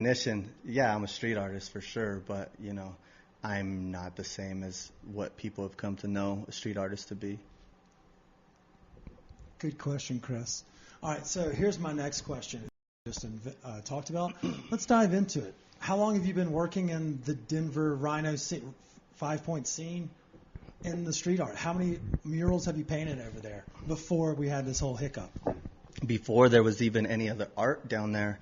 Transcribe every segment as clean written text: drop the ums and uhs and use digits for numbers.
definition, yeah, I'm a street artist for sure, but I'm not the same as what people have come to know a street artist to be. Good question, Chris. All right, so here's my next question. Just talked about. Let's dive into it. How long have you been working in the Denver RiNo 5-point scene in the street art? How many murals have you painted over there before we had this whole hiccup? Before there was even any other art down there,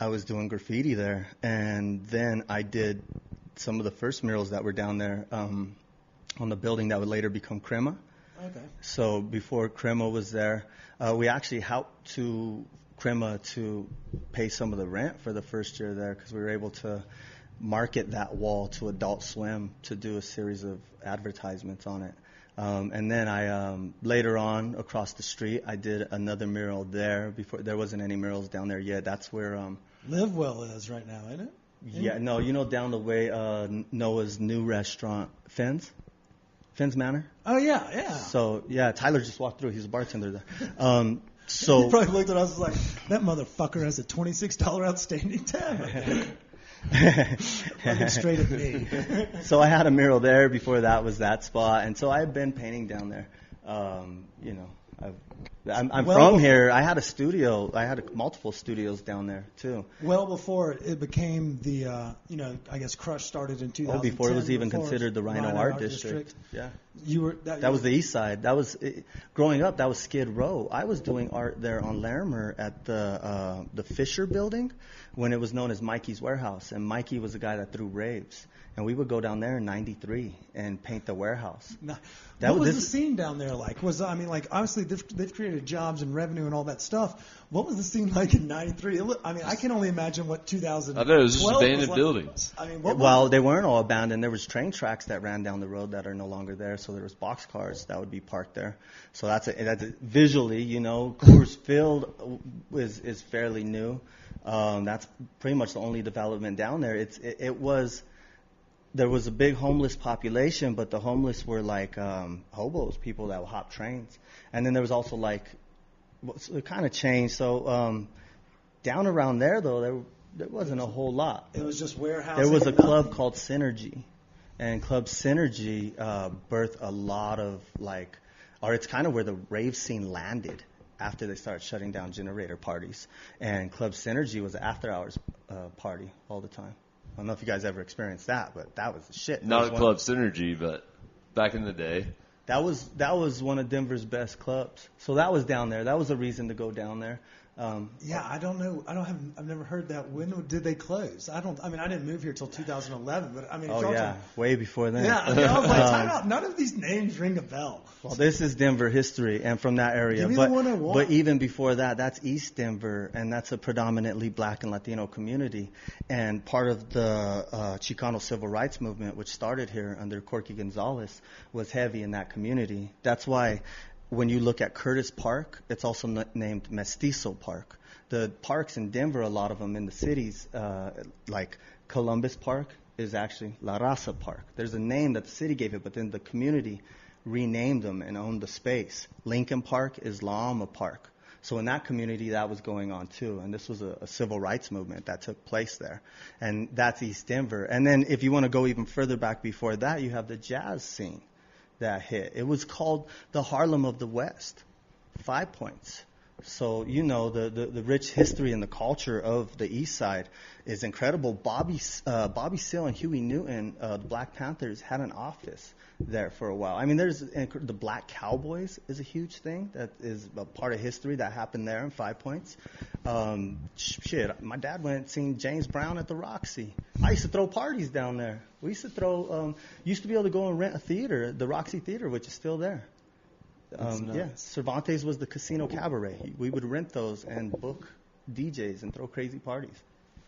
I was doing graffiti there, and then I did some of the first murals that were down there on the building that would later become Crema. Okay. So before Crema was there, we actually helped to Crema to pay some of the rent for the first year there because we were able to market that wall to Adult Swim to do a series of advertisements on it. And then I later on across the street, I did another mural there. Before there wasn't any murals down there yet. That's where Live Well is right now, isn't it? Yeah, no, down the way Noah's new restaurant, Finn's Manor. Oh yeah. So yeah, Tyler just walked through. He's a bartender there. So he probably looked at us like, that motherfucker has a $26 outstanding tab. Looking straight at me. So I had a mural there. Before that was that spot, and so I've been painting down there. I'm from here. I had a studio. I had multiple studios down there too. Well, before it became the, I guess Crush started in 2010. Oh, before it was even considered the RiNo Art District. Yeah. That was the east side. That was growing up. That was Skid Row. I was doing art there on Larimer at the Fisher Building when it was known as Mikey's Warehouse, and Mikey was the guy that threw raves. And we would go down there in '93 and paint the warehouse. What was the scene down there like? Obviously they've created jobs and revenue and all that stuff. What was the scene like in '93? I can only imagine what 2012 I bet it was just abandoned buildings. They weren't all abandoned. There was train tracks that ran down the road that are no longer there. So there was boxcars that would be parked there. So that's visually, Coors Field is fairly new. That's pretty much the only development down there. There was a big homeless population, but the homeless were like hobos, people that would hop trains. And then there was also it kind of changed. So down around there, though, there wasn't a whole lot. It was just warehousing. There was a club called Synergy, and Club Synergy birthed a lot of it's kind of where the rave scene landed after they started shutting down generator parties. And Club Synergy was an after-hours party all the time. I don't know if you guys ever experienced that, but that was the shit. Not at Club Synergy, but back in the day. That was one of Denver's best clubs. So that was down there. That was a reason to go down there. I don't know. I've never heard that. When did they close? I didn't move here till 2011, but way before then. Yeah, I was like, time out. None of these names ring a bell. Well, this is Denver history, and from that area. Give me the 101. But even before that, that's East Denver, and that's a predominantly Black and Latino community. And part of the Chicano civil rights movement, which started here under Corky Gonzalez, was heavy in that community. That's why when you look at Curtis Park, it's also named Mestizo Park. The parks in Denver, a lot of them in the cities, like Columbus Park, is actually La Raza Park. There's a name that the city gave it, but then the community renamed them and owned the space. Lincoln Park is La Alma Park. So in that community, that was going on too. And this was a civil rights movement that took place there. And that's East Denver. And then if you want to go even further back before that, you have the jazz scene that hit. It was called the Harlem of the West, 5 Points. So, the rich history and the culture of the East Side is incredible. Bobby Seale and Huey Newton, the Black Panthers, had an office there for a while. There's the Black Cowboys is a huge thing that is a part of history that happened there in 5 Points. My dad went and seen James Brown at the Roxy. I used to throw parties down there. We used to used to be able to go and rent a theater, the Roxy Theater, which is still there. Cervantes was the casino cabaret. We would rent those and book DJs and throw crazy parties.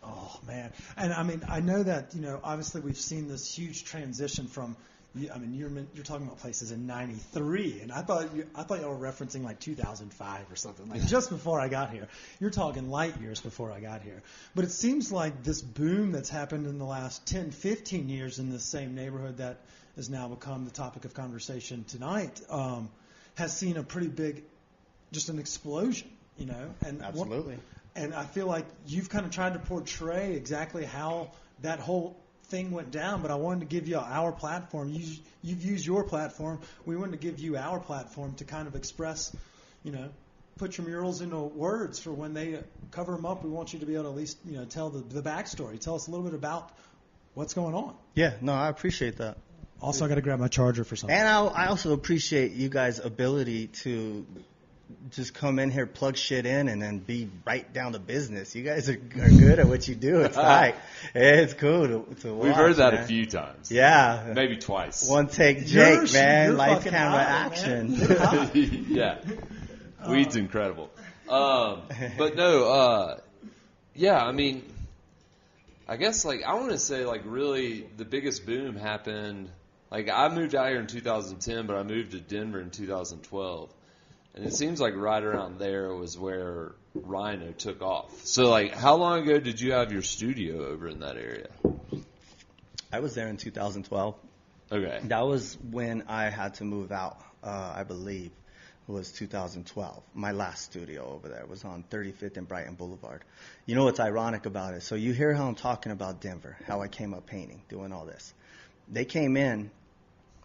Oh man! And I know that obviously we've seen this huge transition from. You're talking about places in '93, and I thought you were referencing like 2005 or something, like just before I got here. You're talking light years before I got here. But it seems like this boom that's happened in the last 10, 15 years in this same neighborhood that has now become the topic of conversation tonight has seen a pretty big, just an explosion, And absolutely. And I feel like you've kind of tried to portray exactly how that whole thing went down, but I wanted to give you our platform. You've used your platform. We wanted to give you our platform to kind of express, put your murals into words for when they cover them up. We want you to be able to at least, tell the backstory. Tell us a little bit about what's going on. Yeah, no, I appreciate that. Also, I got to grab my charger for something. And I also appreciate you guys' ability to just come in here, plug shit in, and then be right down to business. You guys are good at what you do. It's right. It's cool to watch. We've heard that man. A few times. Yeah. Maybe twice. One take Jake, man. You're Lights, fucking camera, hot, action. Yeah. Weed's incredible. But no, yeah, I mean, I guess, I want to say, really the biggest boom happened, I moved out here in 2010, but I moved to Denver in 2012. And it seems like right around there was where RiNo took off. So, how long ago did you have your studio over in that area? I was there in 2012. Okay. That was when I had to move out, I believe. It was 2012. My last studio over there was on 35th and Brighton Boulevard. You know what's ironic about it? So you hear how I'm talking about Denver, how I came up painting, doing all this. They came in,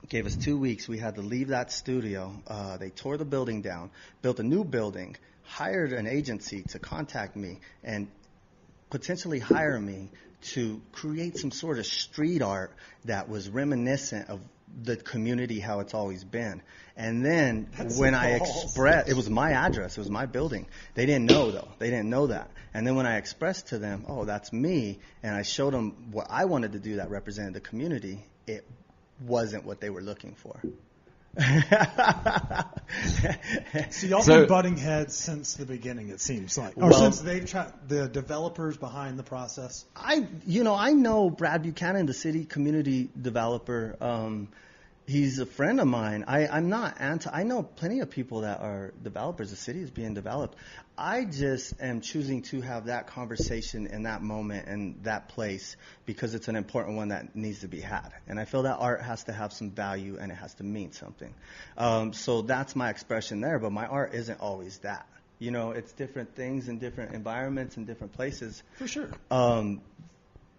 gave us 2 weeks. We had to leave that studio. They tore the building down, built a new building, hired an agency to contact me and potentially hire me to create some sort of street art that was reminiscent of the community, how it's always been. And then when I expressed, it was my address, it was my building. They didn't know, though. They didn't know that. And then when I expressed to them, oh, that's me, and I showed them what I wanted to do that represented the community, it wasn't what they were looking for. So y'all been butting heads since the beginning, it seems like, or since they tried, the developers behind the process. I know Brad Buchanan, the city community developer. He's a friend of mine. I'm not anti. I know plenty of people that are developers. The city is being developed. I just am choosing to have that conversation in that moment and that place because it's an important one that needs to be had. And I feel that art has to have some value and it has to mean something. So that's my expression there. But my art isn't always that. It's different things in different environments and different places. For sure.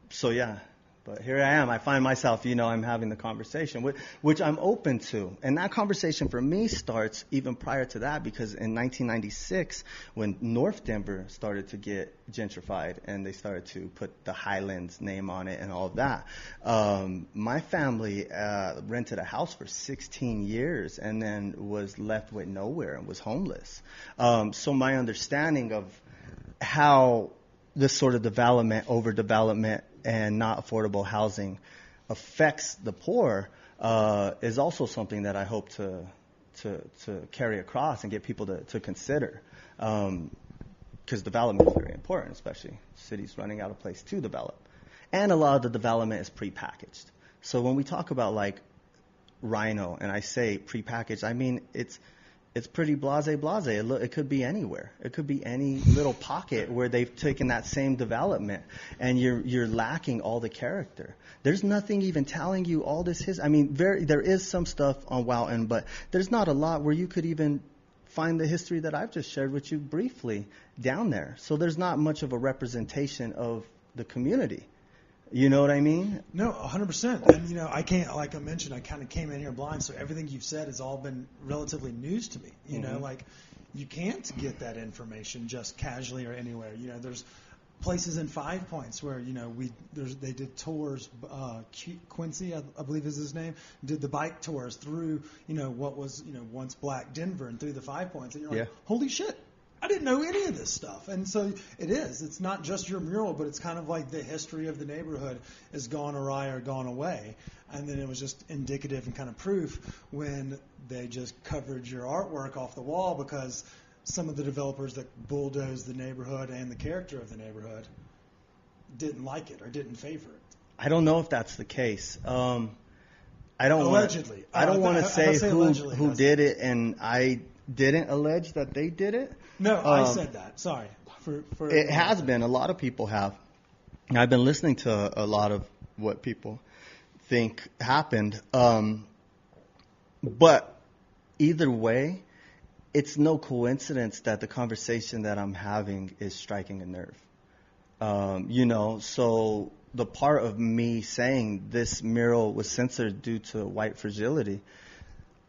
So yeah. But here I am. I find myself, I'm having the conversation, which I'm open to. And that conversation for me starts even prior to that because in 1996, when North Denver started to get gentrified and they started to put the Highlands name on it and all of that, my family rented a house for 16 years and then was left with nowhere and was homeless. So my understanding of how this sort of development, overdevelopment, and not affordable housing affects the poor is also something that I hope to carry across and get people to consider. Because development is very important, especially cities running out of place to develop. And a lot of the development is prepackaged. So when we talk about RiNo and I say prepackaged, I mean it's pretty blase. It could be anywhere. It could be any little pocket where they've taken that same development and you're lacking all the character. There's nothing even telling you all this history. I mean, there is some stuff on Woughton, but there's not a lot where you could even find the history that I've just shared with you briefly down there. So there's not much of a representation of the community. You know what I mean? No, 100%. And, I can't, like I mentioned, I kind of came in here blind, so everything you've said has all been relatively news to me. You know, you can't get that information just casually or anywhere. There's places in Five Points where, they did tours, Quincy, I believe is his name, did the bike tours through, what was, once Black Denver and through the 5 Points. And you're like, holy shit. I didn't know any of this stuff. And so it is. It's not just your mural, but it's kind of like the history of the neighborhood has gone awry or gone away. And then it was just indicative and kind of proof when they just covered your artwork off the wall because some of the developers that bulldozed the neighborhood and the character of the neighborhood didn't like it or didn't favor it. I don't know if that's the case. I don't allegedly. I don't want to say who did it, and I didn't allege that they did it. No, I said that. Sorry. It has been. A lot of people have. I've been listening to a lot of what people think happened. But either way, it's no coincidence that the conversation that I'm having is striking a nerve. So the part of me saying this mural was censored due to white fragility,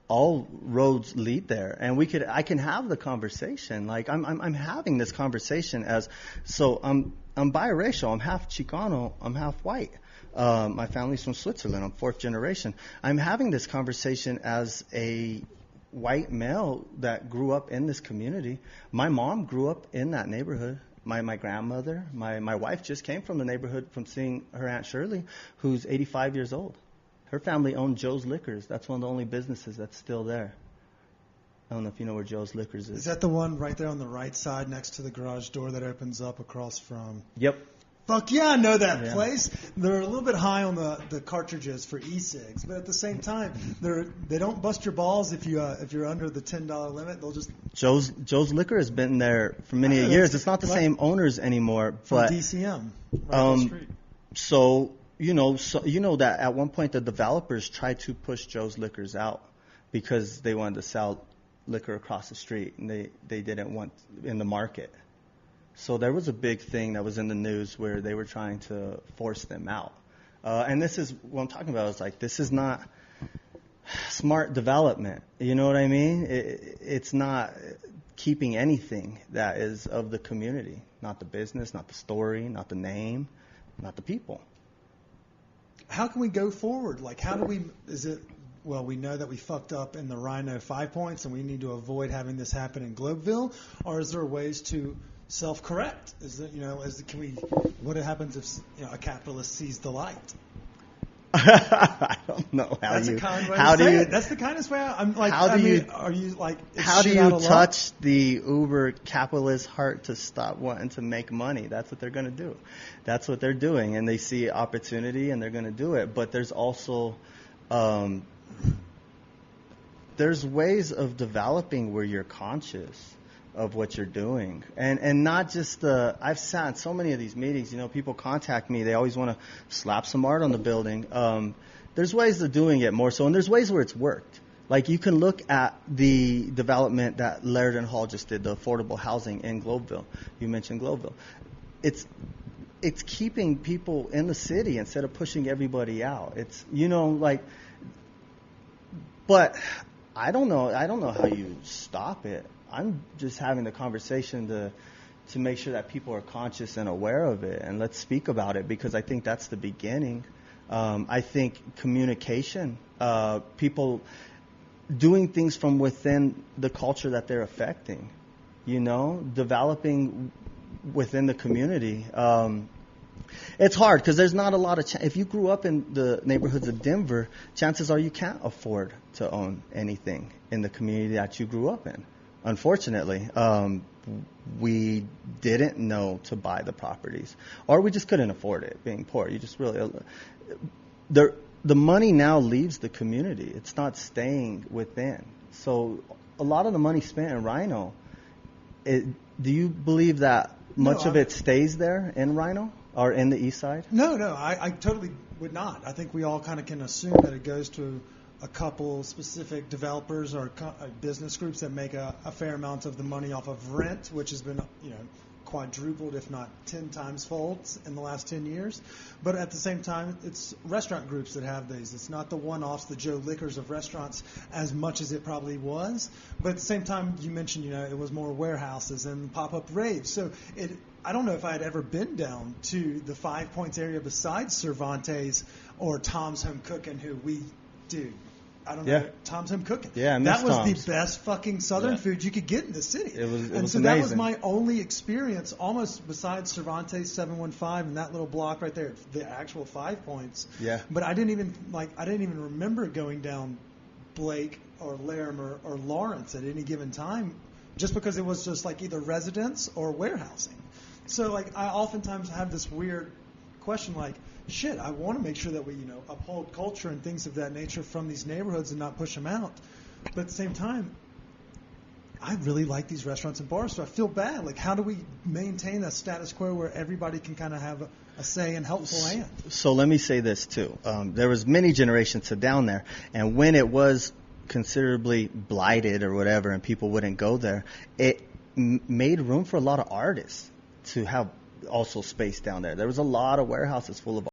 all roads lead there, and I can have the conversation. Like I'm having this conversation I'm biracial. I'm half Chicano. I'm half white. My family's from Switzerland. I'm fourth generation. I'm having this conversation as a white male that grew up in this community. My mom grew up in that neighborhood. My grandmother, my wife just came from the neighborhood from seeing her Aunt Shirley, who's 85 years old. Her family owned Joe's Liquors. That's one of the only businesses that's still there. I don't know if you know where Joe's Liquors is. Is that the one right there on the right side next to the garage door that opens up across from? Yep. Fuck yeah, I know that place. They're a little bit high on the cartridges for e-cigs, but at the same time, they don't bust your balls if you're under the $10 limit. They'll just Joe's Liquor has been there for many years. It's not the same owners anymore, but DCM right on the street. So that at one point the developers tried to push Joe's Liquors out because they wanted to sell liquor across the street, and they didn't want in the market. So there was a big thing that was in the news where they were trying to force them out. And this is what I'm talking about. It's like, this is not smart development. You know what I mean? It's not keeping anything that is of the community. Not the business, not the story, not the name, not the people. How can we go forward? Like, how do we, well, we know that we fucked up in the RiNo 5 points and we need to avoid having this happen in Globeville? Or is there ways to self-correct? What happens if a capitalist sees the light? I don't know how That's you. a kind way how to do say you? it. That's the kindest way. I'm like. How do you? Are you like? How do you touch the uber capitalist heart to stop wanting to make money? That's what they're going to do. That's what they're doing, and they see opportunity, and they're going to do it. But there's also, there's ways of developing where you're conscious of what you're doing, and not just I've sat in so many of these meetings. People contact me. They always want to slap some art on the building. There's ways of doing it more so, and there's ways where it's worked. Like, you can look at the development that Laird and Hall just did, the affordable housing in Globeville. You mentioned Globeville. It's keeping people in the city instead of pushing everybody out. It's but I don't know how you stop it. I'm just having the conversation to make sure that people are conscious and aware of it, and let's speak about it, because I think that's the beginning. I think communication, people doing things from within the culture that they're affecting, developing within the community. It's hard because there's not a lot of if you grew up in the neighborhoods of Denver, chances are you can't afford to own anything in the community that you grew up in. Unfortunately, we didn't know to buy the properties, or we just couldn't afford it, being poor. You just really the money now leaves the community. It's not staying within. So a lot of the money spent in RiNo, do you believe that much of it stays there in RiNo or in the east side? No, I totally would not. I think we all kind of can assume that it goes to a couple specific developers or business groups that make a fair amount of the money off of rent, which has been quadrupled, if not 10 times folds in the last 10 years. But at the same time, it's restaurant groups that have these. It's not the one-offs, the Joe Liquors of restaurants, as much as it probably was. But at the same time, you mentioned, it was more warehouses and pop-up raves. So I don't know if I had ever been down to the 5 Points area besides Cervantes or Tom's Home Cooking, I don't know. Tom's Home Cooking. Yeah, I that was Tom's. The best fucking Southern food you could get in the city. It was so amazing. That was my only experience, almost besides Cervantes 715 and that little block right there, the actual 5 Points. Yeah. But I didn't even remember going down Blake or Larimer or Lawrence at any given time, just because it was just like either residence or warehousing. So I oftentimes have this weird question shit, I want to make sure that we, uphold culture and things of that nature from these neighborhoods and not push them out. But at the same time, I really like these restaurants and bars, so I feel bad. How do we maintain a status quo where everybody can kind of have a say and helpful hand? So let me say this too. There was many generations to down there, and when it was considerably blighted or whatever, and people wouldn't go there, it made room for a lot of artists to have also space down there. There was a lot of warehouses full of